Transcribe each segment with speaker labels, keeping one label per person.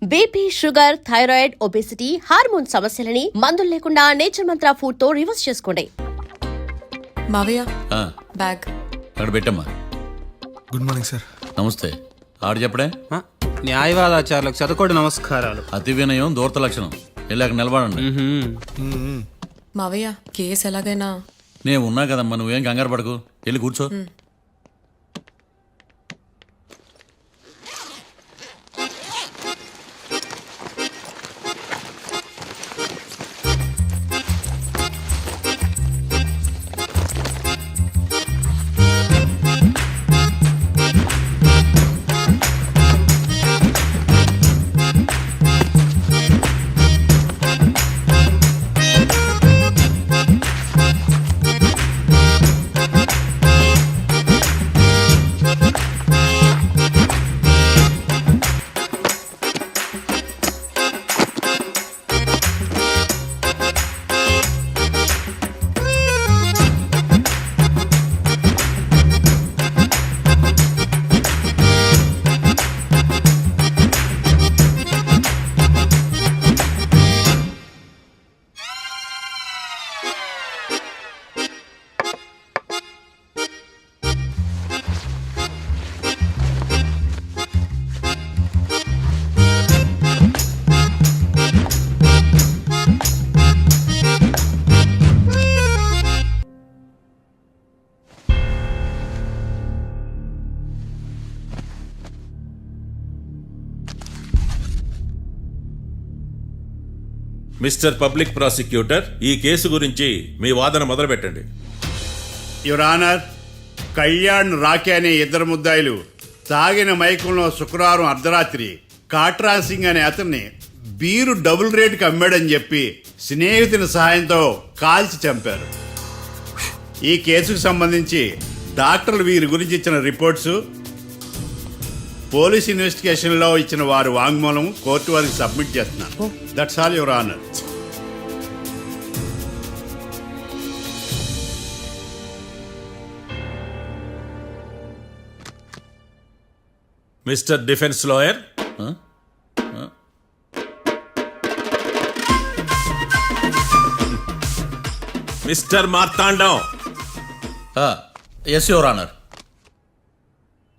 Speaker 1: BP, sugar, thyroid, obesity, hormone సమస్యలని మందులు లేకుండా నేచర్ మంత్ర ఫుడ్ తో రివర్స్ చేసుకోండి.
Speaker 2: మావయ్య బ్యాగ్
Speaker 3: అక్కడ పెట్టమ్మా.
Speaker 4: Good morning sir.
Speaker 3: నమస్తే. ఆడు చెప్పడే
Speaker 5: న్యాయవాదాచారులకు చదువుకోండి నమస్కారాలు.
Speaker 3: అతి వినయం దూరత లక్షణం. వెళ్ళాక నిలబడండి.
Speaker 2: మావయ్య కేసు ఎలాగైనా
Speaker 3: నేను ఉన్నా కదమ్మా, నువ్వేం కంగారు పడకు. వెళ్ళి కూర్చో.
Speaker 6: మిస్టర్ పబ్లిక్ ప్రాసిక్యూటర్, ఈ కేసు గురించి మీ వాదన మొదలు పెట్టండి.
Speaker 7: యువర్ ఆనర్, కళ్యాణ్, రాకే అనే ఇద్దరు ముద్దాయిలు తాగిన మైకంలో శుక్రవారం అర్ధరాత్రి కాట్రా సింగ్ అనే అతన్ని బీరు డబుల్ రేటుకి అమ్మాడని చెప్పి స్నేహితుని సహాయంతో కాల్చి చంపారు. ఈ కేసుకు సంబంధించి డాక్టర్లు వీరి గురించి ఇచ్చిన రిపోర్ట్స్, పోలీస్ ఇన్వెస్టిగేషన్లో ఇచ్చిన వారి వాంగ్మూలం కోర్టు వారికి సబ్మిట్ చేస్తున్నాను. That's all your honour.
Speaker 6: Mister defence lawyer, mister Marthandam.
Speaker 3: Yes your honour.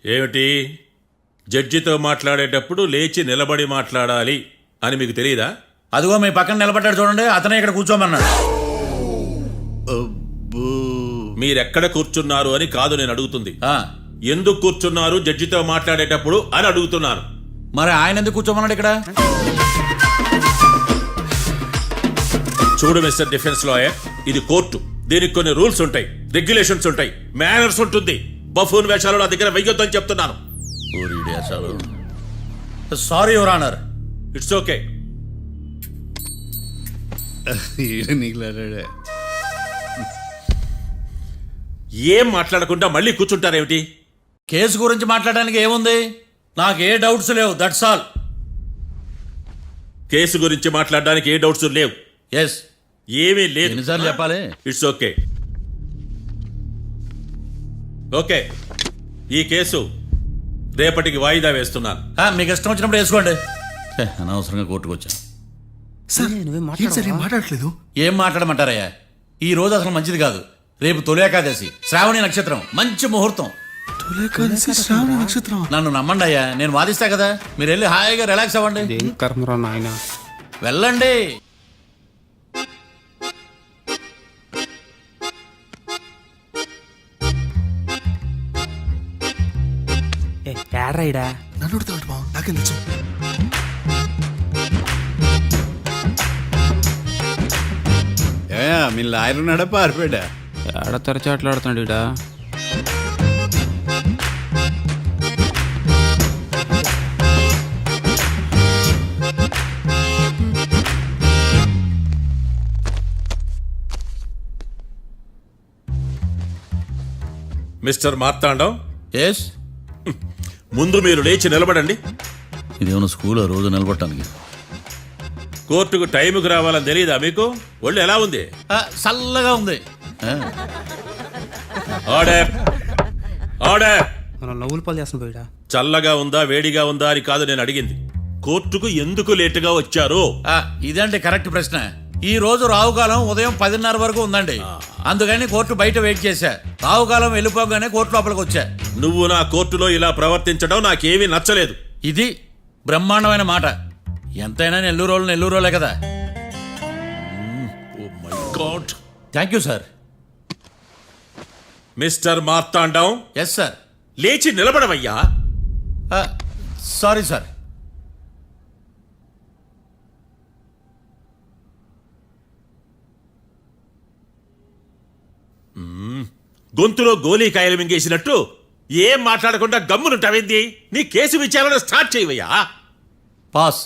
Speaker 6: ఏమిటి, జడ్జితో మాట్లాడేటప్పుడు లేచి నిలబడి మాట్లాడాలి అని మీకు తెలియదా?
Speaker 3: అదిగో మీ పక్కన నిలబడ్డాడు చూడండి, అతనే ఇక్కడ కూర్చోమన్నాడు.
Speaker 6: మీరెక్కడ కూర్చున్నారు అని కాదు నేను అడుగుతుంది. ఎందుకు కూర్చున్నారు జడ్జితో మాట్లాడేటప్పుడు అని అడుగుతున్నాను.
Speaker 3: మరి ఆయన ఎందుకు కూర్చోమన్నాడు ఇక్కడ?
Speaker 6: చూడు మిస్టర్ డిఫెన్స్ లాయర్, ఇది కోర్టు. దీనికి కొన్ని రూల్స్ ఉంటాయి, రెగ్యులేషన్స్ ఉంటాయి, మేనర్స్ ఉంటుంది. బఫూన్ వేషాలు నా దగ్గర వెయ్యొద్దని చెప్తున్నాను.
Speaker 3: Sorry your honour.
Speaker 6: It's okay. ఏం మాట్లాడకుండా మళ్ళీ కూర్చుంటారేమిటి?
Speaker 3: కేసు గురించి మాట్లాడడానికి ఏముంది? నాకు ఏ డౌట్స్ లేవు, దట్స్ ఆల్.
Speaker 6: కేసు గురించి మాట్లాడడానికి ఏ డౌట్స్ లేవు?
Speaker 3: ఎస్.
Speaker 6: ఏమీ లేదు.
Speaker 3: ఎన్నిసార్లు చెప్పాలి?
Speaker 6: It's okay. ఓకే, ఈ కేసు రేపటికి వాయిదా వేస్తున్నాను.
Speaker 3: మీకు ఇష్టం వచ్చినప్పుడు వేసుకోండి. అనవసరంగా కోర్టుకు వచ్చాను.
Speaker 4: మాట్లాడట్లేదు.
Speaker 3: ఏం మాట్లాడమంటారయ్యా? ఈ రోజు అసలు మంచిది కాదు. రేపు తొలి ఏకాదశి, శ్రావణి నక్షత్రం, మంచి ముహూర్తం. నన్ను నమ్మండి అయ్యా, నేను వాదిస్తా కదా. మీరు వెళ్ళి హాయిగా రిలాక్స్ అవ్వండి. వెళ్ళండి.
Speaker 4: నన్ను నాకేం తెలుసు.
Speaker 7: మీ లాయర్ ఉన్నాడా, పారిపోయాడా?
Speaker 5: ఏడ తెరచాట్లాడుతున్నాడు ఇడా.
Speaker 6: మిస్టర్ మార్తాండం.
Speaker 3: ఎస్.
Speaker 6: ముందు మీరు లేచి నిలబడండి.
Speaker 3: ఇదేమన్నా స్కూల్ రోజు నిలబడటానికి?
Speaker 6: కోర్టుకు టైంకి రావాలని తెలియదా మీకు? ఒళ్ళు ఎలా ఉంది?
Speaker 3: చల్లగా ఉంది.
Speaker 6: Order order.
Speaker 5: మనం నవ్వులు పాలు చేస్తాం పోయిడా.
Speaker 6: చల్లగా ఉందా వేడిగా ఉందా అని కాదు నేను అడిగింది, కోర్టుకు ఎందుకు లేటుగా వచ్చారు?
Speaker 3: ఇదండి కరెక్ట్ ప్రశ్న. ఈ రోజు రావుకాలం ఉదయం 10:30 వరకు ఉందండి. అందుకని కోర్టు బయట వెయిట్ చేశా. రావుకాలం వెళ్ళిపోగానే కోర్టు లోపలికి వచ్చా.
Speaker 6: నువ్వు నా కోర్టులో ఇలా ప్రవర్తించడం నాకేమీ నచ్చలేదు.
Speaker 3: ఇది బ్రహ్మాండమైన మాట. ఎంతైనా నెల్లూరులే కదా.
Speaker 6: Oh my God.
Speaker 3: Thank you sir.
Speaker 6: Mister Marthandam,
Speaker 3: yes sir.
Speaker 6: లేచి నిలబడవయ్యా.
Speaker 3: Sorry sir.
Speaker 6: గొంతులో గోలీకాయలు మింగేసినట్టు ఏం మాట్లాడకుండా గమ్మునుంటావేంది? నీ కేసు విచారణ స్టార్ట్ చేయవయ్యా.
Speaker 3: పాస్.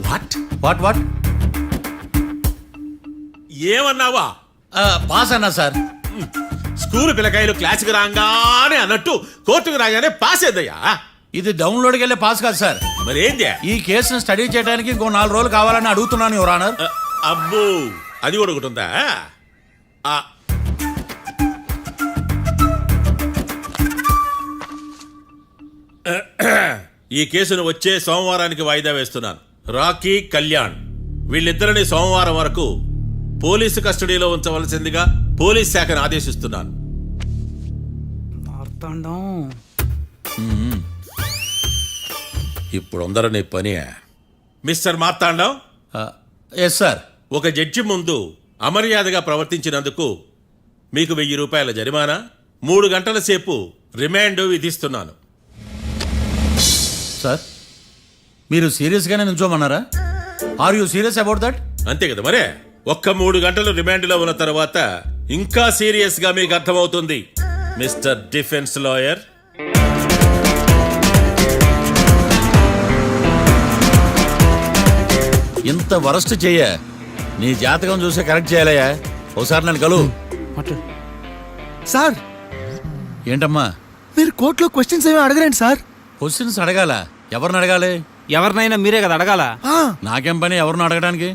Speaker 6: వాట్?
Speaker 3: వాట్
Speaker 6: ఏమన్నావా?
Speaker 3: పాస్ అన్నా సార్.
Speaker 6: స్కూల్ పిల్లకాయలు క్లాసుకు రాగానే అన్నట్టు కోర్టుకు రాగానే పాస్ ఏందయ్యా?
Speaker 3: ఇది డౌన్లోడ్కి వెళ్ళే పాస్ కాదు సార్.
Speaker 6: మరేంది?
Speaker 3: ఈ కేసును స్టడీ చేయడానికి ఇంకో 4 రోజులు కావాలని అడుగుతున్నాను యువర్ ఆనర్.
Speaker 6: అబ్బో, అది కూడా ఒకటి ఉందా? ఈ కేసును వచ్చే సోమవారానికి వాయిదా వేస్తున్నాను. రాకీ, కళ్యాణ్ వీళ్ళిద్దరిని సోమవారం వరకు పోలీసు కస్టడీలో ఉంచవలసిందిగా పోలీస్ శాఖను ఆదేశిస్తున్నాను. ఇప్పుడు అందరూ నీ పని. Mister Marthandam,
Speaker 3: yes sir.
Speaker 6: ఒక జడ్జి ముందు అమర్యాదగా ప్రవర్తించినందుకు మీకు 1000 రూపాయల జరిమానా, 3 గంటల సేపు రిమాండ్ విధిస్తున్నాను.
Speaker 3: సార్, మీరు సీరియస్గానే నిల్చోమన్నారా? Are you serious about that?
Speaker 6: అంతే కదా మరే. ఒక్క 3 గంటలు రిమాండ్లో ఉన్న తర్వాత ఇంకా సీరియస్ గా మీకు అర్థమవుతుంది. మిస్టర్ డిఫెన్స్ లాయర్,
Speaker 3: ఇంత వరస్ట్ చెయ్య నీ జాతకం చూసి కరెక్ట్ చేయాలయ్యా. ఒకసారి నన్ను కలువు.
Speaker 4: సార్,
Speaker 3: ఏంటమ్మా
Speaker 4: మీరు కోర్టులో క్వశ్చన్స్ ఏమి అడగరండి సార్.
Speaker 3: క్వశ్చన్స్ అడగాల? ఎవరిని అడగాలి?
Speaker 5: ఎవరినైనా మీరే కదా అడగాల.
Speaker 3: నాకేం పని ఎవరిని అడగడానికి?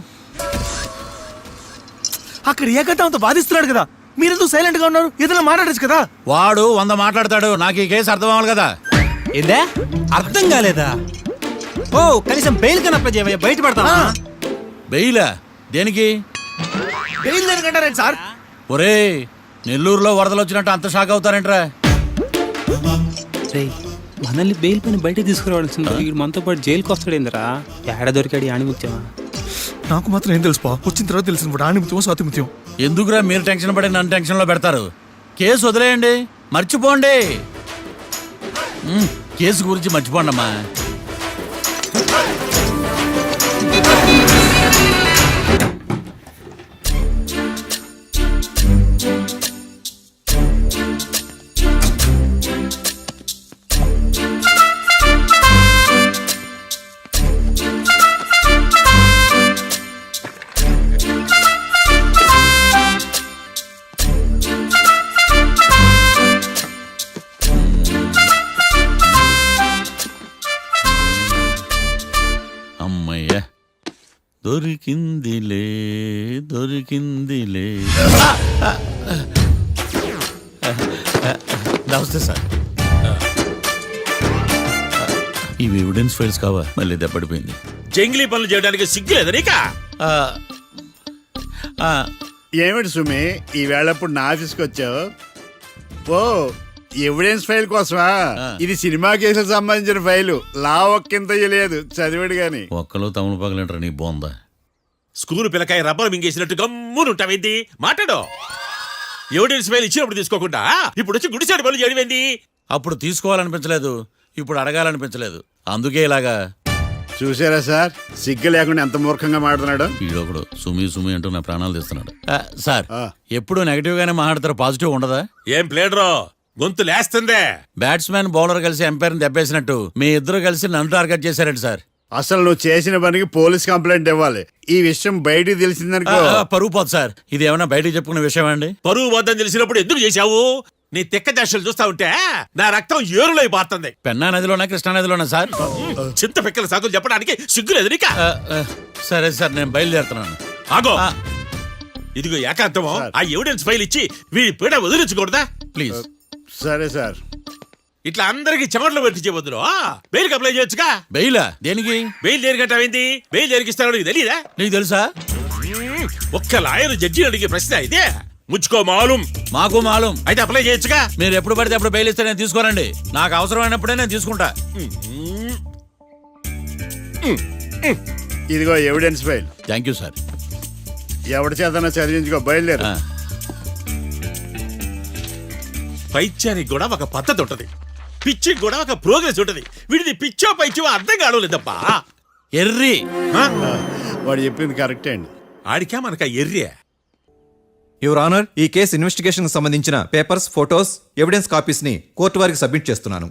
Speaker 4: అక్కడ ఏకతాంతో బాధిస్తున్నాడు కదా, మీరెందుకు సైలెంట్ గా ఉన్నారు? ఏదైనా మాట్లాడచ్చు కదా.
Speaker 3: వాడు 100 మాట్లాడతాడు. నాకు ఈ కేసు అర్థం అవ్వాలి కదా.
Speaker 5: ఏందే అర్థం కాలేదా? ఓ కనీసం బెయిల్ కన్నా అప్లై చేయవయ్యా, బయట పడతా.
Speaker 3: బెయిలా? దేనికి?
Speaker 4: బెయిల్ దేనికంటారండి సార్?
Speaker 3: ఒరే, నెల్లూరులో వరదలు వచ్చినట్టు అంత షాక్ అవుతారేంట్రా?
Speaker 5: మనల్ని బెయిల్ పైన బయట తీసుకురావాల్సింది వీడు మనతో పాటు జైలుకి వస్తాడేందిరా? ఏడ దొరికాడు ఆణిముత్యమా?
Speaker 4: నాకు మాత్రం ఏం తెలుసు, వచ్చిన తర్వాత తెలిసిన ఆణిముత్యం స్వాతిముత్యం.
Speaker 3: ఎందుకురా మీరు టెన్షన్ పడి నన్ను టెన్షన్లో పెడతారు? కేసు వదిలేయండి, మర్చిపోండి. కేసు గురించి మర్చిపోండి అమ్మా. అమ్మయ్య, దొరికిందిలే దొరికిందిలే. నమస్తే సార్. ఇవి ఎవిడెన్స్ ఫైల్స్ కావా? మళ్ళీ దెబ్బడిపోయింది.
Speaker 6: జంగిలీ పనులు చేయడానికి సిగ్గులేదు నీకా?
Speaker 7: ఏమిటి సుమి, ఈ వేళప్పుడు నా ఆఫీస్కి వచ్చావు? ఓ, ఎవిడెన్స్ ఫైల్ కోసమా? ఇది సినిమా కేసులకు సంబంధించిన ఫైలు. లా ఒక్కింత లేదు, చదివాడు గాని.
Speaker 3: ఒక్కలో తమను పగలంటారా నీ బోందా?
Speaker 6: School పిల్లకాయ rubber మింగేసినట్టు గమ్మునుంటావేంది? మాట్లాడు. ఎవిడెన్స్ ఫైల్ ఇచ్చినప్పుడు తీసుకోకుండా ఇప్పుడు వచ్చి గుడిసాడు పనులు చేయడమేంది?
Speaker 3: అప్పుడు తీసుకోవాలనిపించలేదు, ఇప్పుడు అడగాలనిపించలేదు. అందుకే ఇలాగా.
Speaker 7: చూసారా సార్, సిగ్గు లేకుండా ఎంత మూర్ఖంగా మాట్లాడుతున్నాడు.
Speaker 3: ఈడొకడు సుమి సుమి అంటూ నా ప్రాణాలు తీస్తున్నాడు. సార్, ఎప్పుడు నెగటివ్ గానే మాట్లాడతారు, పాజిటివ్ ఉండదా?
Speaker 6: ఏం ప్లేడరో, గొంతు లేస్తుందే.
Speaker 3: బ్యాట్స్మెన్ బౌలర్ కలిసి ఎంపైర్ దెబ్బేసినట్టు మీ ఇద్దరు కలిసి నన్ను టార్గెట్ చేశారండి సార్.
Speaker 7: అసలు నువ్వు చేసిన పనికి పోలీస్ కంప్లైంట్ ఇవ్వాలి. ఈ విషయం బయటికి తెలిసిందనుకో
Speaker 3: పరువు పోదు సార్. ఇది ఏమైనా బయటికి చెప్పుకునే విషయం అండి?
Speaker 6: పరువు వద్దని తెలిసినప్పుడు ఎందుకు చేశావు? నీ తెక్క దశలు చూస్తా ఉంటే నా రక్తం ఏరులై పారుతుంది.
Speaker 3: పెన్నా నదిలోనా కృష్ణా నదిలోనా సార్?
Speaker 6: చింత పిక్కల సాకులు చెప్పడానికి సిగ్గులేదు నీకా?
Speaker 3: సరే సార్, నేను బయలుదేరుతున్నాను.
Speaker 6: ఆగో, ఇదిగో ఏకాంతమో, ఆ ఎవిడెన్స్ ఫైల్ ఇచ్చి వీడి పీడ వదిలించకూడదా?
Speaker 3: ప్లీజ్.
Speaker 7: సరే సార్.
Speaker 6: ఇట్లా అందరికి చెమటలు పెట్టించే బదులు బెయిల్కి అప్లై చేయొచ్చుగా.
Speaker 3: బెయిలా దేనికి?
Speaker 6: బెయిల్ దేనికంటావేంది? బెయిల్ దేనికి ఇస్తారో నీకు తెలియదా?
Speaker 3: నీకు తెలుసా?
Speaker 6: ఒక్క లాయర్ జడ్జి అడిగే ప్రశ్న ఇదే. ముచ్చుకో మాలూం.
Speaker 3: మాకు మాలం.
Speaker 6: అయితే అప్లై చేయొచ్చుగా.
Speaker 3: మీరు ఎప్పుడు పడితే అప్పుడు బెయిల్ ఇస్తే నేను తీసుకోనండి. నాకు అవసరమైనప్పుడే నేను తీసుకుంటా.
Speaker 7: ఇదిగో evidence file.
Speaker 3: Thank you sir.
Speaker 7: ఎవరి చేతనా చదివించుకో, బయలుదేరు.
Speaker 6: పైత్యానికి కూడా ఒక పద్ధతి ఉంటది, పిచ్చికి కూడా ఒక ప్రోగ్రెస్ ఉంటది. వీడిది పిచ్చో పైచో అర్థం కావలేదప్పా.
Speaker 3: ఎర్రి
Speaker 7: వాడు చెప్పింది కరెక్టే అండి.
Speaker 6: ఆడికా మనక ఎర్రే.
Speaker 8: యువర్ ఆనర్, ఈ కేసు ఇన్వెస్టిగేషన్ సంబంధించిన పేపర్స్, ఫోటోస్, ఎవిడెన్స్ కాపీస్ ని కోర్టు వారికి సబ్మిట్ చేస్తున్నాను.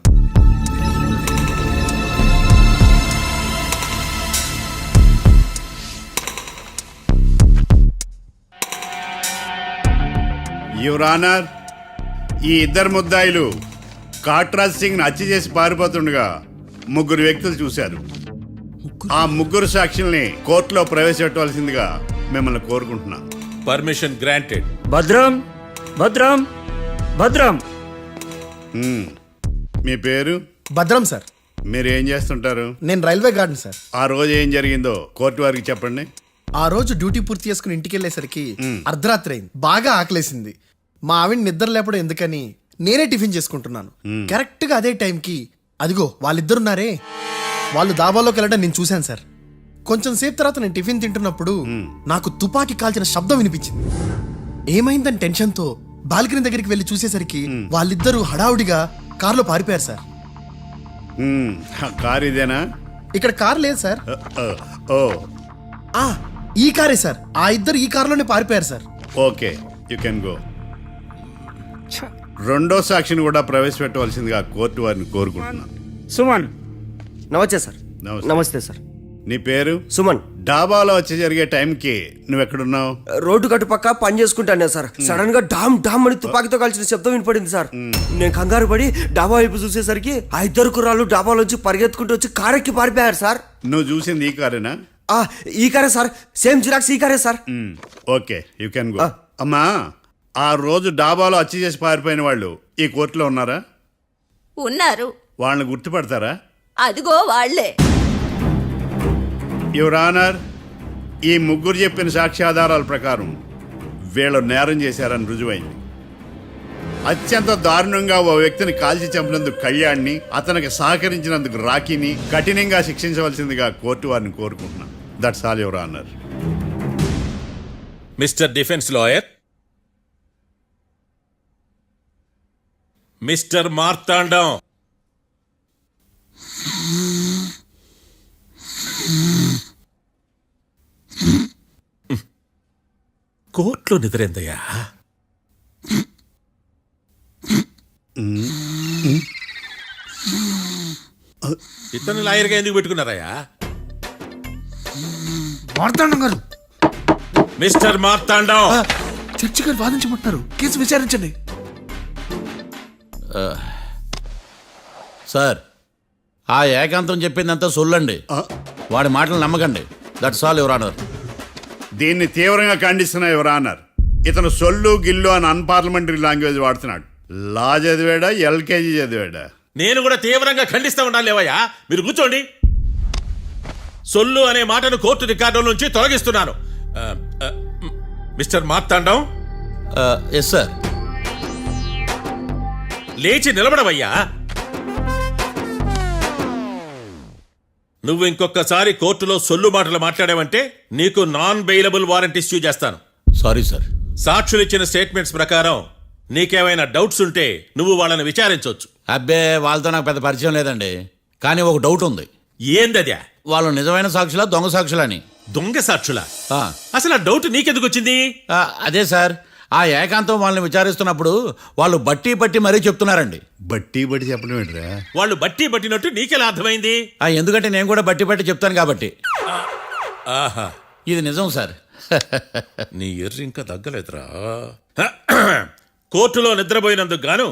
Speaker 7: యువర్ ఆనర్, ఈ ఇద్దరు ముద్దాయిలు కాట్రాజ్ సింగ్ హత్య చేసి పారిపోతుండగా ముగ్గురు వ్యక్తులు చూశారు. ఆ ముగ్గురు సాక్షుల్ని కోర్టులో ప్రవేశపెట్టవలసిందిగా మిమ్మల్ని కోరుకుంటున్నాను.
Speaker 6: Permission granted.
Speaker 9: భద్రం భద్రం భద్రం.
Speaker 7: మీ పేరు?
Speaker 4: భద్రం సార్.
Speaker 7: మీరు ఏం చేస్తుంటారు?
Speaker 4: నేను రైల్వే గార్డెన్ సార్.
Speaker 7: ఆ రోజు ఏం జరిగిందో కోర్టు వారికి చెప్పండి.
Speaker 4: ఆ రోజు డ్యూటీ పూర్తి చేసుకుని ఇంటికి వెళ్ళేసరికి అర్ధరాత్రి అయింది. బాగా ఆకలేసింది. మా ఆవిడ నిద్ర లేపడం ఎందుకని నేనే టిఫిన్ చేసుకుంటున్నాను. కరెక్ట్ గా అదే టైంకి అదిగో వాళ్ళిద్దరున్నారే, వాళ్ళు దాబాలోకి వెళ్ళడం నేను చూశాను సార్. కొంచెం సేపు తర్వాత నేను టిఫిన్ తింటున్నప్పుడు నాకు తుపాకీ కాల్చిన శబ్దం వినిపించింది. ఏమైందని టెన్షన్తో బాల్కనీ దగ్గరికి వెళ్ళి చూసేసరికి వాళ్ళిద్దరూ హడావుడిగా కారులో పారిపోయారు సార్.
Speaker 7: కారు ఇదేనా?
Speaker 4: ఇక్కడ కార్ లేదు సార్.
Speaker 7: ఓ
Speaker 4: ఈ కారే సార్. ఆ ఇద్దరు ఈ కారులోనే పారిపోయారు sir.
Speaker 7: Okay, you can go. రెండో సాక్షిని కూడా ప్రవేశపెట్టవలసిందిగా కోర్టు వారిని కోరుకుంటున్నాను.
Speaker 9: సుమన్. నమస్తే సార్.
Speaker 7: నమస్తే.
Speaker 9: నమస్తే సార్.
Speaker 7: నీ పేరు?
Speaker 9: సుమన్.
Speaker 7: డాబాలో వచ్చి జరిగే టైంకి నువ్వు ఎక్కడున్నావు?
Speaker 9: రోడ్డు కట్టు పక్క పని చేసుకుంటాను సార్. సడన్ గా డామ్ డామ్ అని తుపాకీతో కాల్చిన శబ్దం వినపడింది సార్. నేను కంగారు పడి డాబా వైపు చూసేసరికి ఆ ఇద్దరు కుర్రాళ్ళు డాబాలోంచి పరిగెత్తుకుంటూ వచ్చి కారెక్కి పారిపోయారు సార్.
Speaker 7: నువ్వు చూసింది ఈ కారేనా?
Speaker 9: ఈ కారే సార్. సేమ్ జిరాక్స్ ఈ కారే sir.
Speaker 7: Okay, you can go. అమ్మా, ఆ రోజు డాబాలో హత్య చేసి పారిపోయిన వాళ్ళు ఈ కోర్టులో ఉన్నారా?
Speaker 1: ఉన్నారు.
Speaker 7: వాళ్ళని గుర్తుపడతారా?
Speaker 1: అదిగో వాళ్లే.
Speaker 7: యువర్ ఆనర్, ఈ ముగ్గురు చెప్పిన సాక్ష్యాధారాల ప్రకారం వీళ్ళు నేరం చేశారని రుజువైంది. అత్యంత దారుణంగా ఓ వ్యక్తిని కాల్చి చంపినందుకు కళ్యాణ్ని, అతనికి సహకరించినందుకు రాకీని కఠినంగా శిక్షించవలసిందిగా కోర్టు వారిని కోరుకుంటున్నాను. That's all your honour.
Speaker 6: Mister defence lawyer, mister Marthandam, కోర్టులో నిద్రేందయ్యా? ఇతను లాయర్గా ఎందుకు పెట్టుకున్నారయ్యా?
Speaker 4: మార్తాండం గారు,
Speaker 6: మిస్టర్ మార్తాండం,
Speaker 4: చర్చి గారు వాదించమంటున్నారు. కేసు విచారించండి.
Speaker 3: సార్, ఆ ఏకాంతం చెప్పిందంతా సొల్లండి. వాడి మాటలు నమ్మకండి. That's all your honour.
Speaker 7: దీన్ని తీవ్రంగా ఖండిస్తున్నా యువర్ ఆనర్. ఇతను సొల్లు గిల్లు అని అన్పార్లమెంటరీ లాంగ్వేజ్ వాడుతున్నాడు. లా చదివాడా, ఎల్కేజీ చదివాడా?
Speaker 6: నేను కూడా తీవ్రంగా ఖండిస్తా ఉండాలి. లేవయ్యా, మీరు కూర్చోండి. సొల్లు అనే మాటను కోర్టు రికార్డుల నుంచి తొలగిస్తున్నాను. Mister Marthandam,
Speaker 3: yes sir.
Speaker 6: లేచి నిలబడవయ్యా. నువ్వు ఇంకొకసారి కోర్టులో సొల్లు మాటలు మాట్లాడావంటే నీకు నాన్ బెయిలబుల్ వారెంట్ ఇష్యూ చేస్తాను.
Speaker 3: Sorry sir.
Speaker 6: సాక్షులు ఇచ్చిన స్టేట్మెంట్స్ ప్రకారం నీకేమైనా డౌట్స్ ఉంటే నువ్వు వాళ్ళని విచారించవచ్చు.
Speaker 3: అబ్బే, వాళ్ళతో నాకు పెద్ద పరిచయం లేదండి. కానీ ఒక డౌట్ ఉంది.
Speaker 6: ఏందద్యా?
Speaker 3: వాళ్ళు నిజమైన సాక్షులా, దొంగ సాక్షులని?
Speaker 6: దొంగ సాక్షులా? అసలు ఆ డౌట్ నీకెందుకు వచ్చింది?
Speaker 3: అదే సార్, ఆ ఏకాంతం వాళ్ళని విచారిస్తున్నప్పుడు వాళ్ళు బట్టి పట్టి మరీ చెప్తున్నారండి.
Speaker 7: బట్టి బట్టి చెప్పడం ఏంట్రా?
Speaker 6: వాళ్ళు బట్టి పట్టినట్టు నీకెలా అర్థమైంది?
Speaker 3: ఎందుకంటే నేను కూడా బట్టి పట్టి చెప్తాను కాబట్టి.
Speaker 6: ఆహా,
Speaker 3: ఇది నిజం సార్.
Speaker 6: నీ ఎర్రి ఇంకా తగ్గలేదురా. కోర్టులో నిద్రపోయినందుకు గాను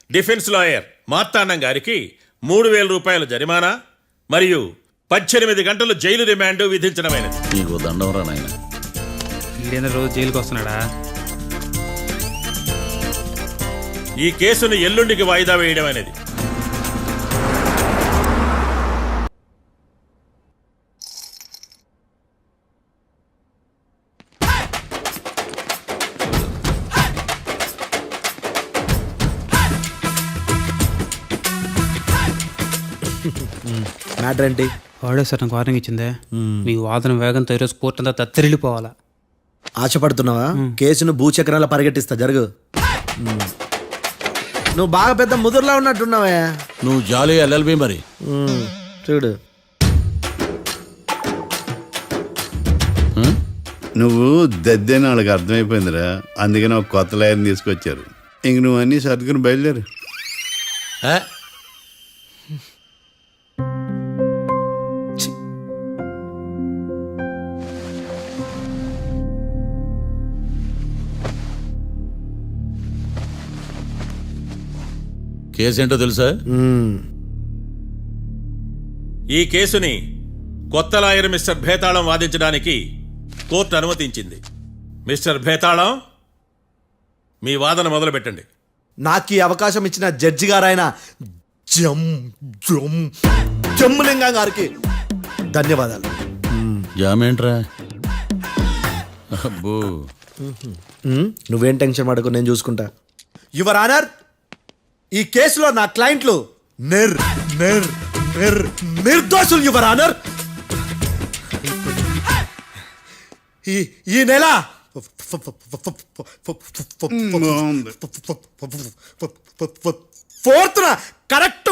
Speaker 6: డిఫెన్స్ లాయర్ మార్తాండం గారికి 3,000 రూపాయల జరిమానా మరియు 18 గంటలు జైలు రిమాండ్ విధించడమైనది.
Speaker 3: నీకు దండం రా నాయన.
Speaker 5: ఈడేంద్ర రోజు జైలుకి వస్తున్నాడా?
Speaker 6: ఈ కేసును ఎల్లుండికి వాయిదా వేయడం అనేది.
Speaker 9: మ్యాటర్ ఏంటి?
Speaker 5: వాడే సార్ నాకు వార్నింగ్ ఇచ్చిందే మీ వాదన వేగంతో ఈరోజు కోర్టు అంతా తత్తరిల్లిపోవాలా.
Speaker 9: ఆశపడుతున్నావా? కేసును భూచక్రాల పరిగెట్టిస్తా, జరుగు. నువ్వు బాగా పెద్ద ముదురులా ఉన్నట్టున్నావే.
Speaker 3: నువ్వు జాలి ఎల్ఎల్బి మరి.
Speaker 9: చూడు,
Speaker 7: నువ్వు దద్దేని వాళ్ళకి అర్థమైపోయిందిరా, అందుకని ఒక కొత్త లాయర్ని తీసుకొచ్చారు. ఇంక నువ్వు అన్నీ సర్దుకుని బయలుదేరు.
Speaker 3: ఏ? కేసేంటో తెలుసా?
Speaker 6: ఈ కేసుని కొత్త లాయర్ మిస్టర్ భేతాళం వాదించడానికి కోర్టు అనుమతించింది. మిస్టర్ భేతాళం, మీ వాదన మొదలు పెట్టండి.
Speaker 9: నాకు ఈ అవకాశం ఇచ్చిన జడ్జి గారైన జమ్ములింగం గారికి ధన్యవాదాలు.
Speaker 3: జామేంట్రా? అబ్బో,
Speaker 9: నువ్వేం టెన్షన్ పడకు, నేను చూసుకుంటా. యువర్ ఆనర్, ఈ కేసులో నా క్లయింట్లు నిర్దోషులు యువర్ ఆనర్. ఈ నెల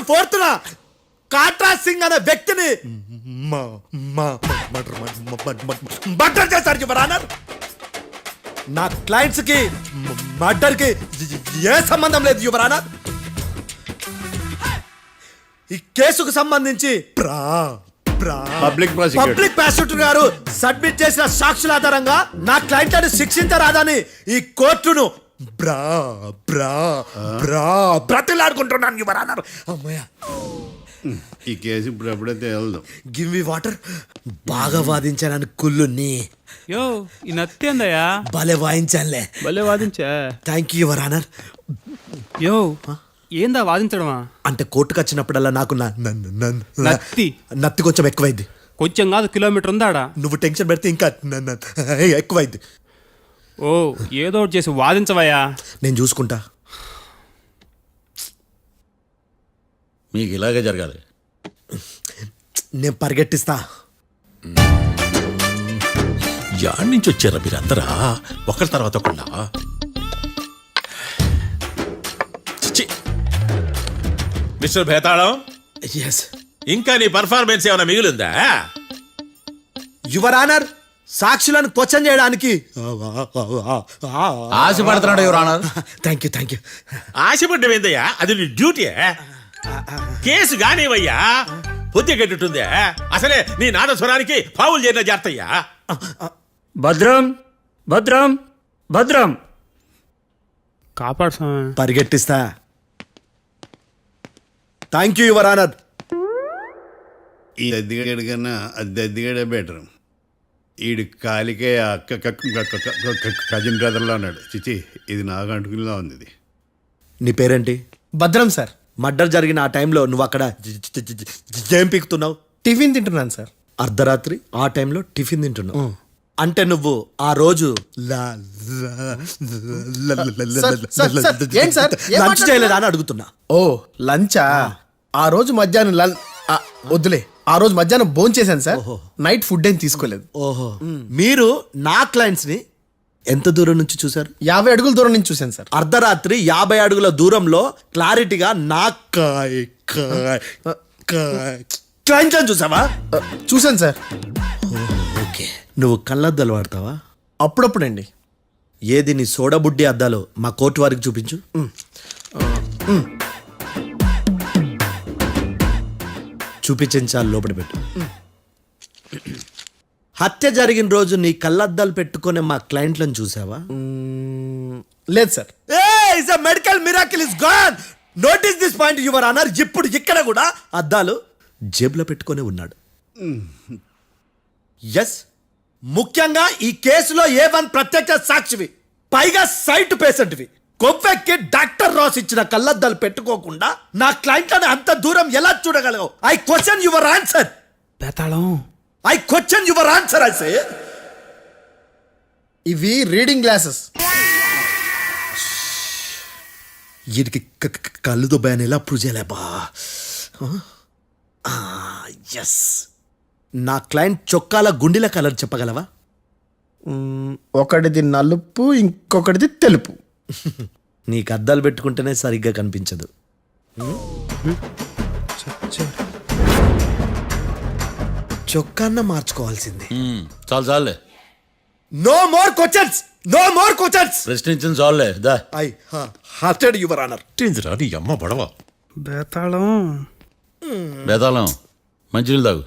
Speaker 9: ఫోర్త్న కాట్రా సింగ్ అనే వ్యక్తిని మర్డర్ చేశారు యువర్ ఆనర్. నా క్లయింట్స్ కి మర్డర్ కి ఏ సంబంధం లేదు యువర్ ఆనర్. ఈ కేసుకు సంబంధించి
Speaker 7: పబ్లిక్
Speaker 9: ప్రాసిక్యూటర్ గారు సబ్మిట్ చేసిన సాక్షుల ఆధారంగా నా క్లయింట్లను శిక్షించరాదని ఈ కోర్టును బ్రతిలాడుకుంటున్నాను యువర్ ఆనర్. అమ్మయ్య,
Speaker 7: ఈ కేసు ఇప్పుడు ఎప్పుడైతే వెళ్దాం.
Speaker 9: Give me water. బాగా వాదించానని కుళ్ళుని
Speaker 5: యో ఈ నత్తేందయ్యా,
Speaker 9: భలే వాయించానులే.
Speaker 5: భలే వాదించా.
Speaker 9: Thank you your honour.
Speaker 5: యో ఏందా వాదించడమా?
Speaker 9: అంటే కోర్టుకు వచ్చినప్పుడల్లా నాకు నత్తి కొంచెం ఎక్కువైంది.
Speaker 5: కొంచెం కాదు, కిలోమీటర్ ఉందాడా.
Speaker 9: నువ్వు టెన్షన్ పెడితే ఇంకా ఎక్కువైంది.
Speaker 5: ఓ ఏదో ఒకటి చేసి వాదించవయ్యా.
Speaker 9: నేను చూసుకుంటా.
Speaker 3: మీకు ఇలాగే జరగాలి.
Speaker 9: నేను పరిగెట్టిస్తా.
Speaker 6: యాడ్ నుంచి వచ్చారా మీరందరా ఒకరి తర్వాత ఒకళ్ళ? మిస్టర్ భేతాళం,
Speaker 9: ఎస్
Speaker 6: ఇంకా నీ పర్ఫార్మెన్స్ ఏమైనా మిగిలిందా?
Speaker 9: యువర్ ఆనర్, సాక్షులను క్వశ్చన్ చేయడానికి
Speaker 3: ఆశపడుతున్నాడు యువర్ ఆనర్.
Speaker 9: Thank you.
Speaker 6: ఆశపడ్డం ఏందయ్యా, అది నీ డ్యూటీ. కేసు గానివయ్యా, పొద్దు కట్టుందే. అసలే నీ నాదస్వరానికి పావులు చేరిన జాగ్రత్తయ్యా.
Speaker 5: భద్రం భద్రం భద్రం కాపాడు స్వామి.
Speaker 9: పరిగెట్టిస్తా. Thank you your honour.
Speaker 7: ఈ దద్దిగడి కన్నా అది దద్దిగడే బెటర్. ఈడు కాలికే కజిన్ బ్రదర్లో అన్నాడు. చిచి, ఇది నాకు అంటుకునిలా ఉంది. ఇది
Speaker 9: నీ పేరేంటి?
Speaker 4: భద్రం సార్.
Speaker 9: మర్డర్ జరిగిన ఆ టైంలో నువ్వు అక్కడ ఏం పీకుతున్నావు?
Speaker 4: టిఫిన్ తింటున్నాను సార్.
Speaker 9: అర్ధరాత్రి ఆ టైంలో టిఫిన్ తింటున్నావు అంటే నువ్వు ఆ రోజు
Speaker 4: ఏంటి సార్?
Speaker 9: లంచ్ చేయలేదా అని అడుగుతున్నా.
Speaker 4: ఓ లంచా? ఆ రోజు మధ్యాహ్నం వద్దులే, ఆ రోజు మధ్యాహ్నం భోజనం చేశాను సార్. నైట్ ఫుడ్ ఏం తీసుకోలేదు.
Speaker 9: ఓహో, మీరు నా క్లయింట్స్ ని ఎంత దూరం నుంచి చూసారు?
Speaker 4: 50 అడుగుల దూరం నుంచి చూశాను సార్.
Speaker 9: అర్ధరాత్రి 50 అడుగుల దూరంలో క్లారిటీగా నా క్లయింట్స్ చూసావా?
Speaker 4: చూశాను సార్.
Speaker 9: ఓకే, నువ్వు కళ్ళద్దాలు వాడతావా?
Speaker 4: అప్పుడప్పుడండి.
Speaker 9: ఏది నీ సోడబుడ్డి అద్దాలు మా కోర్టు వారికి చూపించు. చూపించాలి, లోపల పెట్టు. హత్య జరిగిన రోజు నీ కళ్ళద్దాలు పెట్టుకునే మా క్లయింట్లను చూసావా?
Speaker 4: లేదు sir.
Speaker 9: Medical miracle is gone. Notice this point your honour. ఇప్పుడు ఇక్కడ కూడా అద్దాలు జేబులో పెట్టుకునే ఉన్నాడు. ఎస్, ముఖ్యంగా ఈ కేసులో A1 ప్రత్యక్ష సాక్షివి, పైగా సైట్ పేషెంట్వి. కొవ్వెక్కి డాక్టర్ రాస్ ఇచ్చిన కళ్ళద్దాలు పెట్టుకోకుండా నా క్లయింట్లను అంత దూరం ఎలా చూడగలవు? I question your answer.
Speaker 5: Betalam,
Speaker 9: I question your answer. I say
Speaker 4: ఇవి రీడింగ్ గ్లాసెస్.
Speaker 9: వీటికి కళ్ళుతో భయాన్ని ఎలా ప్రూవ్ చేయలేబా? ఎస్, నా క్లయింట్ చొక్కాల గుండెల కలర్ చెప్పగలవా?
Speaker 4: ఒకటిది నలుపు, ఇంకొకటిది తెలుపు.
Speaker 9: నీకు అద్దాలు పెట్టుకుంటేనే సరిగ్గా కనిపించదు. చొక్కాన్న మార్చుకోవాల్సింది.
Speaker 3: చాలు చాలులే,
Speaker 9: no more questions, no more questions.
Speaker 3: ప్రశ్నించింది చాలులే. That
Speaker 9: I hurted your honour.
Speaker 6: నీ అమ్మ పడవ.
Speaker 5: బేతాళం.
Speaker 3: బేతాళం, మంచినీళ్ళు తాగు.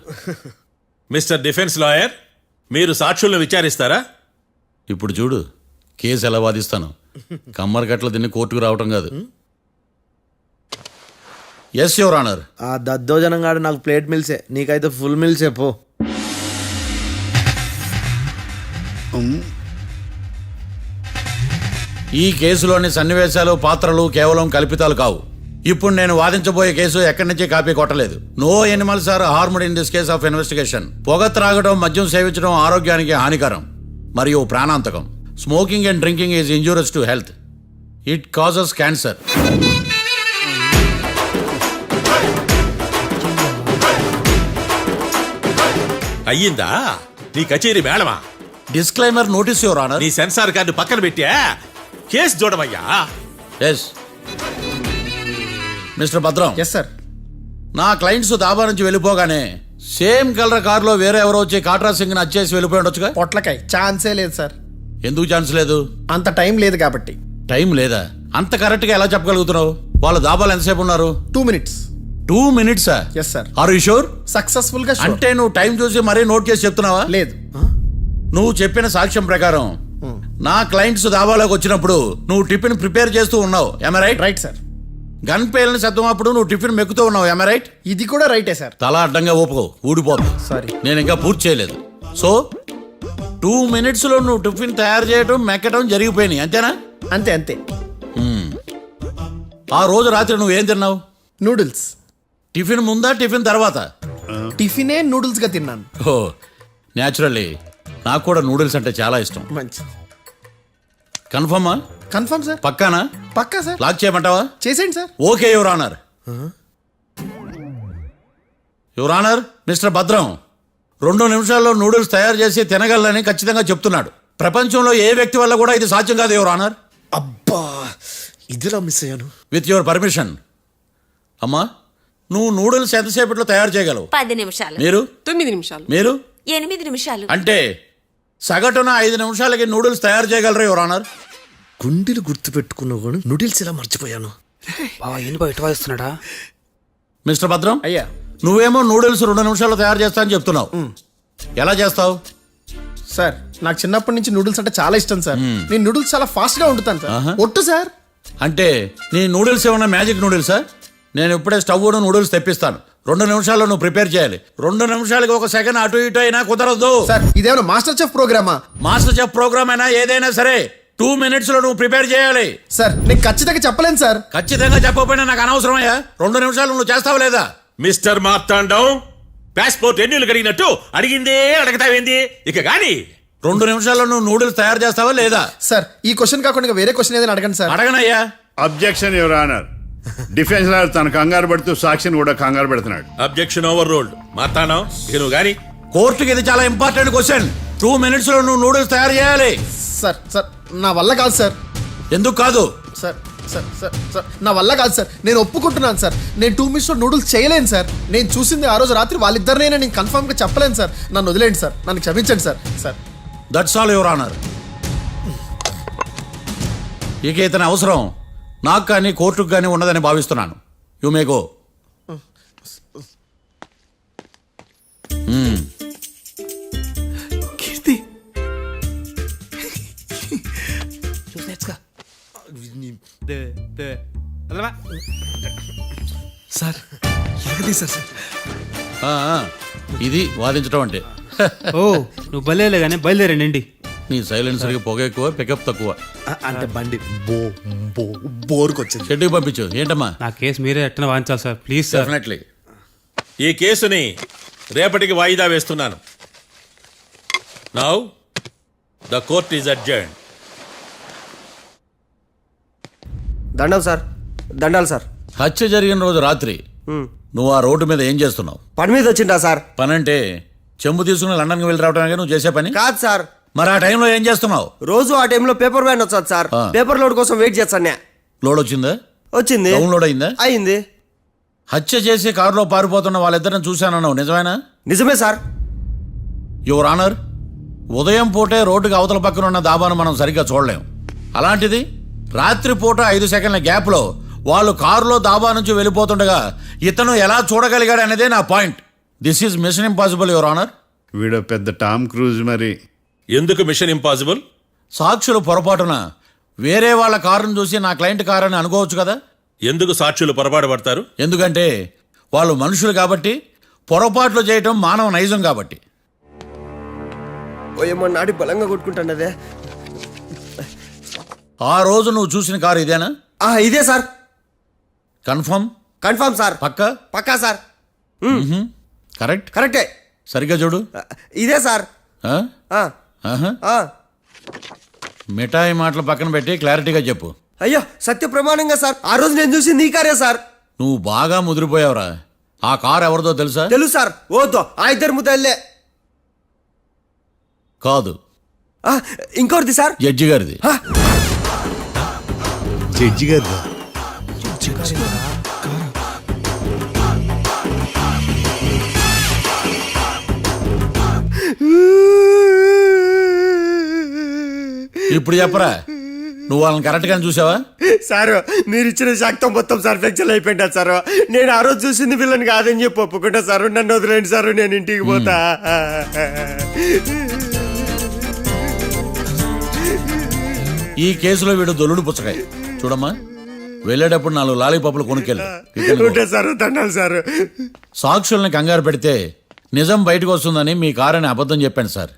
Speaker 6: మిస్టర్ డిఫెన్స్ లాయర్, మీరు సాక్షులను విచారిస్తారా?
Speaker 3: ఇప్పుడు చూడు కేసు ఎలా వాదిస్తాను. కమ్మరి కట్ల తిని కోర్టుకు రావటం కాదు. Yes your honour.
Speaker 9: ఆ దద్దోజనం గాడు నాకు ప్లేట్ మిల్సే, నీకైతే ఫుల్ మిల్సే పో.
Speaker 3: ఈ కేసులోని సన్నివేశాలు, పాత్రలు కేవలం కల్పితాలు కావు. ఇప్పుడు నేను వాదించబోయే కేసు ఎక్కడి నుంచి కాపీ కొట్టలేదు. No animals are harmed in this case of investigation. పొగ త్రాగడం, మద్యం సేవించడం ఆరోగ్యానికి హానికరం మరియు ప్రాణాంతకం. Smoking and drinking is injurious to health. It causes cancer.
Speaker 6: అయ్యిందా నీ కచేరీ మేడమా?
Speaker 3: Disclaimer notice your honour.
Speaker 6: నీ సెన్సార్ కార్డు పక్కన పెట్టా కేసు చూడమయ్యా.
Speaker 3: Yes mister Bhadram.
Speaker 4: Yes sir.
Speaker 3: నా క్లయింట్స్ దాబా నుంచి వెళ్ళిపోగానే సేమ్ కలర్ కారులో వేరే ఎవరో వచ్చి కాట్రా సింగ్ ని అచ్చేసి వెళ్ళిపోయి ఉండొచ్చుగా.
Speaker 4: పొట్లకాయ ఛాన్సే లేదు సార్.
Speaker 3: ఎందుకు ఛాన్స్ లేదు?
Speaker 4: అంత టైం లేదు కాబట్టి.
Speaker 3: టైం లేదా? అంత కరెక్ట్ గా ఎలా చెప్పగలుగుతున్నావు? వాళ్ళ దాబాలు ఎంతసేపు ఉన్నారు?
Speaker 4: 2 minutes.
Speaker 3: 2 minutes?
Speaker 4: Yes sir.
Speaker 3: Are you sure?
Speaker 4: Successful గా sure.
Speaker 3: అంటే నువ్వు టైం చూసి మరీ నోట్ చేసి చెప్తున్నావా?
Speaker 4: లేదు.
Speaker 3: నువ్వు చెప్పిన సాక్ష్యం ప్రకారం నా క్లయింట్స్ దాబాలోకి వచ్చినప్పుడు నువ్వు టిఫిన్ ప్రిపేర్ చేస్తూ ఉన్నావు. am I right?
Speaker 4: Right sir.
Speaker 3: Gun పేలిన శబ్దం అప్పుడు నువ్వు టిఫిన్ మెక్కుతూ ఉన్నావు. am I right?
Speaker 4: ఇది కూడా రైటే సార్.
Speaker 3: తల అడ్డంగా ఊపుకో, ఊడిపోతుంది.
Speaker 4: సారీ.
Speaker 3: నేను ఇంకా పూర్తి చేయలేదు. సో 2 minutes లో నువ్వు టిఫిన్ తయారు చేయడం, మెక్కడం జరిగిపోయినాయి, అంతేనా?
Speaker 4: అంతే అంతే.
Speaker 3: ఆ రోజు రాత్రి నువ్వేం తిన్నావు?
Speaker 4: నూడిల్స్.
Speaker 3: టిఫిన్ ముందా, టిఫిన్ తర్వాత?
Speaker 4: టిఫినే నూడిల్స్ గా తిన్నాను.
Speaker 3: ఓ న్యాచురల్లీ నాకు కూడా నూడిల్స్ అంటే చాలా ఇష్టం.
Speaker 4: మంచి.
Speaker 3: కన్ఫర్మా?
Speaker 4: Confirm sir.
Speaker 3: పక్కానా?
Speaker 4: పక్కా సార్.
Speaker 3: లాక్ చేయమంటావా?
Speaker 4: చేసేయండి sir.
Speaker 3: Okay your honour. Your honour, mister Bhadram 2 నిమిషాల్లో నూడిల్స్ తయారు చేసి తినగలని ఖచ్చితంగా చెప్తున్నాడు. ప్రపంచంలో ఏ వ్యక్తి వల్ల కూడా ఇది సాధ్యం కాదు యువర్ ఆనర్.
Speaker 9: అబ్బా, ఇదిలా మిస్ అయ్యాను.
Speaker 3: With your permission. అమ్మా, నువ్వు నూడిల్స్ ఎంతసేపట్లో తయారు చేయగలవు?
Speaker 10: 10 నిమిషాలు.
Speaker 3: మీరు?
Speaker 2: 9 నిమిషాలు.
Speaker 3: మీరు?
Speaker 10: 8 నిమిషాలు.
Speaker 3: అంటే సగటున 5 నిమిషాలకి నూడిల్స్ తయారు చేయగలరు యువర్ ఆనర్.
Speaker 9: గుండెలు గుర్తు పెట్టుకున్నావు కానీ నూడిల్స్ ఇలా మర్చిపోయాను.
Speaker 5: బావా ఏంటి బావ ఇటు వాయిస్తున్నాడా?
Speaker 3: మిస్టర్ భద్రం,
Speaker 4: అయ్యా.
Speaker 3: నువ్వేమో నూడిల్స్ 2 నిమిషాల్లో తయారు చేస్తా అని చెప్తున్నావు. ఎలా చేస్తావు?
Speaker 4: సార్ నాకు చిన్నప్పటి నుంచి నూడిల్స్ అంటే చాలా ఇష్టం సార్. నేను నూడిల్స్ చాలా ఫాస్ట్ గా వండుతాను సార్. ఒట్టు సార్.
Speaker 3: అంటే నీ నూడిల్స్ ఏమన్నా మ్యాజిక్ నూడిల్సా? నేను ఇప్పుడే స్టవ్ నూడిల్స్ తెప్పిస్తాను. 2 నిమిషాల్లో నువ్వు ప్రిపేర్ చేయాలి. 2 నిమిషాలకి 1 సెకండ్ అటు ఇటు అయినా కుదరదు.
Speaker 4: సార్ ఇదేమైనా మాస్టర్ చెఫ్ ప్రోగ్రామా?
Speaker 3: మాస్టర్ చెఫ్ ప్రోగ్రామ్ అయినా ఏదైనా సరే 2 minutes లో నువ్వు ప్రిపేర్ చేయాలి.
Speaker 4: సార్ నేను ఖచ్చితంగా చెప్పలేను సార్.
Speaker 3: ఖచ్చితంగా చెప్పకపోయినా నాకు అనవసరమయ్యా. 2 నిమిషాలు నువ్వు చేస్తావా లేదా?
Speaker 6: మిస్టర్ మార్తాండం, పాస్పోర్ట్ ఎన్నిళ్ళు కడిగినట్టు అడిగిందే అడగతావేంది? ఇక గాని
Speaker 3: 2 నిమిషాల్లో నువ్వు నూడిల్స్ తయారు చేస్తావా లేదా?
Speaker 4: సార్ ఈ క్వశ్చన్ కాకుండా ఇంకా వేరే క్వశ్చన్ ఏదైనా అడగండి సార్.
Speaker 3: అడగనయ్యా.
Speaker 7: Objection your honour. Defence lawyer తన కంగారు పడుతూ సాక్షిని కూడా కంగారు పెడుతున్నాడు.
Speaker 6: Objection over ruled. మార్తాండం, ఇక నువ్వు గాని.
Speaker 3: కోర్టుకి ఇది చాలా ఇంపార్టెంట్ క్వశ్చన్. 2 minutes లో నువ్వు నూడిల్స్ తయారు చేయాలి.
Speaker 4: సార్ సార్ నా వల్ల కాదు సార్.
Speaker 3: ఎందుకు కాదు?
Speaker 4: సార్ సార్ సార్ సార్ నా వల్ల కాదు సార్. నేను ఒప్పుకుంటున్నాను సార్. నేను 2 minutes లో నూడిల్స్ చేయలేను సార్. నేను చూసింది ఆ రోజు రాత్రి వాళ్ళిద్దరినైనా నేను కన్ఫర్మ్ గా చెప్పలేను సార్. నన్ను వదిలేండి సార్. నన్ను క్షమించండి sir. Sir
Speaker 3: that's all your honour. ఇక ఇతని అవసరం నాకు కానీ కోర్టుకు కానీ ఉన్నదని భావిస్తున్నాను. You may go.
Speaker 9: Keerthi, sir ఎరగదీశారు సార్.
Speaker 3: ఇది వాదించడం అంటే.
Speaker 5: ఓ నువ్వు బలేలే కానీ బయలుదేరండి.
Speaker 3: నీ సైలెన్సర్కి పొగ ఎక్కువ, పికప్ తక్కువ.
Speaker 9: అంటే బండి బోర్కి వచ్చింది.
Speaker 3: షెడ్యూల్ పంపించు. ఏంటమ్మా?
Speaker 5: నా కేసు మీరే ఎట్టన వాయించాలి సార్, ప్లీజ్ సార్.
Speaker 3: డెఫినెట్లీ.
Speaker 6: ఈ కేసుని రేపటికి వాయిదా వేస్తున్నాను. Now the court is adjourned.
Speaker 9: దండాలు సార్, దండాలు సార్.
Speaker 3: హత్య జరిగిన రోజు రాత్రి నువ్వు ఆ రోడ్డు మీద ఏం చేస్తున్నావు?
Speaker 10: పని మీద వచ్చిందా సార్?
Speaker 3: పని అంటే చెంబు తీసుకుని లండన్కి వెళ్ళి రావడానికి నువ్వు చేసే పని
Speaker 10: కాదు సార్,
Speaker 3: మరి ఆ టైంలో ఏం చేస్తున్నావు?
Speaker 10: రోజు ఆ టైంలో పేపర్ వ్యాన్ వచ్చాది సార్.
Speaker 3: ఆ.
Speaker 10: పేపర్ లోడ్ కోసం వెయిట్ చేస్తాను.
Speaker 3: లోడ్ వచ్చిందా?
Speaker 10: వచ్చింది.
Speaker 3: డౌన్లోడ్ అయిందా?
Speaker 10: అయింది.
Speaker 3: హత్య చేసి కారులో పారిపోతున్న వాళ్ళిద్దరిని చూశానన్నావు, నిజమేనా?
Speaker 10: నిజమే సార్.
Speaker 3: యువర్ ఆనర్, ఉదయం పూటే రోడ్డుకి అవతల పక్కన ఉన్న దాబాను మనం సరిగ్గా చూడలేం. అలాంటిది రాత్రి పూట 5 సెకండ్ల గ్యాప్లో వాళ్ళు కారులో దాబా నుంచి వెళ్ళిపోతుండగా ఇతను ఎలా చూడగలిగాడు అనేదే నా point. This is mission impossible your honour.
Speaker 7: వీడో పెద్ద టామ్ క్రూజ్ మరి.
Speaker 6: ఎందుకు మిషన్ ఇంపాసిబుల్?
Speaker 3: సాక్షులు పొరపాటున వేరే వాళ్ళ కారును చూసి నా క్లయింట్ కారు అని అనుకోవచ్చు కదా.
Speaker 6: ఎందుకు సాక్షులు పొరపాటు పడతారు?
Speaker 3: ఎందుకంటే వాళ్ళు మనుషులు కాబట్టి, పొరపాట్లు చేయటం మానవ నైజం కాబట్టి.
Speaker 10: ఓయమ్మ, నాడి బలంగా కొట్టుకుంటానదే.
Speaker 3: ఆ రోజు నువ్వు చూసిన కారు ఇదేనా?
Speaker 10: ఇదే సార్.
Speaker 3: కన్ఫర్మ్?
Speaker 10: Confirm sir.
Speaker 3: పక్కా?
Speaker 10: పక్కా సార్.
Speaker 3: కరెక్ట్?
Speaker 10: కరెక్టే.
Speaker 3: సరిగ్గా చూడు.
Speaker 10: ఇదే సార్.
Speaker 3: ఆ?
Speaker 10: ఆ.
Speaker 3: ఆహా.
Speaker 10: ఆ.
Speaker 3: మిఠాయి మాటలు పక్కన పెట్టి క్లారిటీగా చెప్పు.
Speaker 10: అయ్యో, సత్య ప్రమాణంగా సార్, ఆ రోజు నేను చూసింది ఈ కారే సార్.
Speaker 3: నువ్వు బాగా ముదిరిపోయావురా. ఆ కారు ఎవరిదో తెలుసా?
Speaker 10: తెలుసు సార్. ఓతో ఆ ఇద్దరు ముద్దల్లే.
Speaker 3: కాదు,
Speaker 10: ఇంకోటిది సార్.
Speaker 3: జడ్జి గారిది.
Speaker 7: జడ్జి గారు
Speaker 3: ఇప్పుడు చెప్పరా, నువ్వు వాళ్ళని కరెక్ట్గా చూసావా?
Speaker 10: సార్, మీరు ఇచ్చిన శాక్తం మొత్తం సార్ ఫ్లెక్చర్ అయిపోయింటా సార్. నేను ఆ రోజు చూసింది వీళ్ళని కాదని చెప్పి ఒప్పుకుంటా సార్. నన్ను వదిలేండి సార్, నేను ఇంటికి పోతా.
Speaker 3: ఈ కేసులో వీడు దొల్లుడు పుచ్చకాయ. చూడమ్మా, వెళ్ళేటప్పుడు 4 లాలీపాపులు కొనుక్కెళ్ళు.
Speaker 10: ఉంటా సార్, దండాలి సార్.
Speaker 3: సాక్షుల్ని కంగారు పెడితే నిజం బయటకు వస్తుందని మీ కారని అబద్ధం చెప్పాను సార్.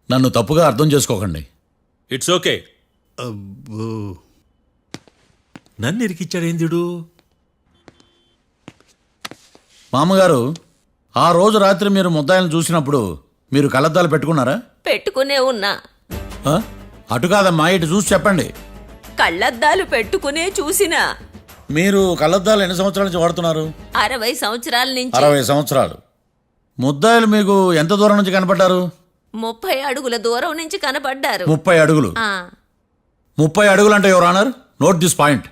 Speaker 3: నన్ను తప్పుగా అర్థం చేసుకోకండి.
Speaker 6: It's okay. నన్ను ఇరికిచ్చాడేందుడు?
Speaker 3: మామగారు, ఆ రోజు రాత్రి మీరు ముద్దాయిలను చూసినప్పుడు మీరు కళ్ళద్దాలు పెట్టుకున్నారా?
Speaker 11: పెట్టుకునే ఉన్నా.
Speaker 3: ఆ? అటు కాదమ్మా, ఇటు చూసి చెప్పండి.
Speaker 11: కళ్ళద్దాలు పెట్టుకునే చూసినా.
Speaker 3: మీరు కళ్ళద్దాలు ఎన్ని సంవత్సరాల నుంచి వాడుతున్నారు?
Speaker 11: 60 సంవత్సరాల నుంచి.
Speaker 3: 60 సంవత్సరాలు. ముద్దాయిలు మీకు ఎంత దూరం నుంచి కనపడ్డారు?
Speaker 11: 30 అడుగుల దూరం నుంచి కనపడ్డారు.
Speaker 3: 30 అడుగులు. 30 అడుగులు అంటే your honour, note this point.